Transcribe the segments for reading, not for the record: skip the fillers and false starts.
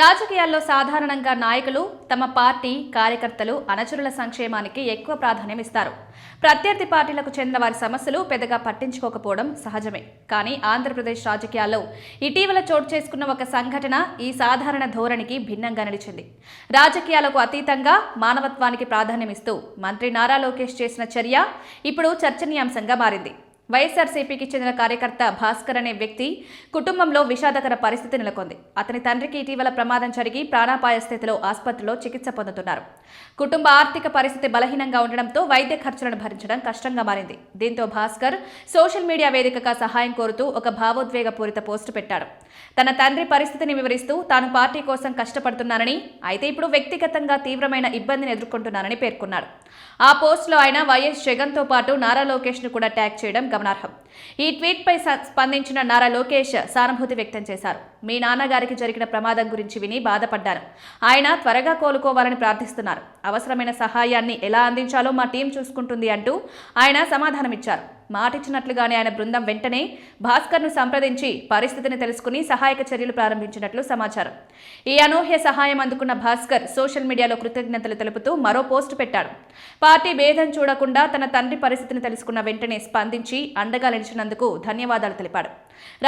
రాజకీయాల్లో సాధారణంగా నాయకులు తమ పార్టీ కార్యకర్తలు అనుచరుల సంక్షేమానికి ఎక్కువ ప్రాధాన్యం ఇస్తారు. ప్రత్యర్థి పార్టీలకు చెందిన వారి సమస్యలు పెద్దగా పట్టించుకోకపోవడం సహజమే. కానీ ఆంధ్రప్రదేశ్ రాజకీయాల్లో ఇటీవల చోటు చేసుకున్న ఒక సంఘటన ఈ సాధారణ ధోరణికి భిన్నంగా నిలిచింది. రాజకీయాలకు అతీతంగా మానవత్వానికి ప్రాధాన్యమిస్తూ మంత్రి నారా లోకేష్ చేసిన చర్య ఇప్పుడు చర్చనీయాంశంగా మారింది. వైఎస్ఆర్సీపీకి చెందిన కార్యకర్త భాస్కర్ అనే వ్యక్తి కుటుంబంలో విషాదకర పరిస్థితి నెలకొంది. అతని తండ్రికి ఇటీవల ప్రమాదం జరిగి ప్రాణాపాయ స్థితిలో ఆసుపత్రిలో చికిత్స పొందుతున్నారు. కుటుంబ ఆర్థిక పరిస్థితి బలహీనంగా ఉండడంతో వైద్య ఖర్చులను భరించడం కష్టంగా మారింది. దీంతో భాస్కర్ సోషల్ మీడియా వేదికగా సహాయం కోరుతూ ఒక భావోద్వేగపూరిత పోస్టు పెట్టాడు. తన తండ్రి పరిస్థితిని వివరిస్తూ తాను పార్టీ కోసం కష్టపడుతున్నానని, అయితే ఇప్పుడు వ్యక్తిగతంగా తీవ్రమైన ఇబ్బందిని ఎదుర్కొంటున్నానని పేర్కొన్నాడు. ఆ పోస్టులో ఆయన వైఎస్ జగన్తో పాటు నారా లోకేష్ను కూడా ట్యాగ్ చేయడం గమనార్హం. ఈ ట్వీట్పై స్పందించిన నారా లోకేష్ సానుభూతి వ్యక్తం చేశారు. మీ నాన్నగారికి జరిగిన ప్రమాదం గురించి విని బాధపడ్డాను. ఆయన త్వరగా కోలుకోవాలని ప్రార్థిస్తున్నారు. అవసరమైన సహాయాన్ని ఎలా అందించాలో మా టీం చూసుకుంటుంది అంటూ ఆయన సమాధానమిచ్చారు. మాటిచ్చినట్లుగానే ఆయన బృందం వెంటనే భాస్కర్ను సంప్రదించి పరిస్థితిని తెలుసుకుని సహాయక చర్యలు ప్రారంభించినట్లు సమాచారం. ఈ అనూహ్య సహాయం అందుకున్న భాస్కర్ సోషల్ మీడియాలో కృతజ్ఞతలు తెలుపుతూ మరో పోస్టు పెట్టాడు. పార్టీ భేదం చూడకుండా తన తండ్రి పరిస్థితిని తెలుసుకున్న వెంటనే స్పందించి అండగా నిలిచినందుకు ధన్యవాదాలు తెలిపాడు.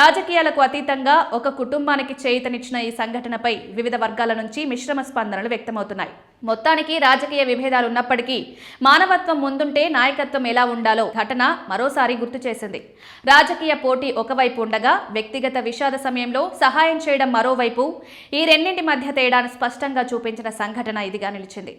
రాజకీయాలకు అతీతంగా ఒక కుటుంబానికి చేయూతనిచ్చిన ఈ సంఘటనపై వివిధ వర్గాల నుంచి మిశ్రమ స్పందనలు వ్యక్తమవుతున్నాయి. మొత్తానికి రాజకీయ విభేదాలు ఉన్నప్పటికీ మానవత్వం ముందుంటే నాయకత్వం ఎలా ఉండాలో ఘటన మరోసారి గుర్తు చేసింది. రాజకీయ పోటీ ఒకవైపు ఉండగా వ్యక్తిగత విషాద సమయంలో సహాయం చేయడం మరోవైపు, ఈ రెండింటి మధ్య తేడాను స్పష్టంగా చూపించిన సంఘటన ఇదిగా నిలిచింది.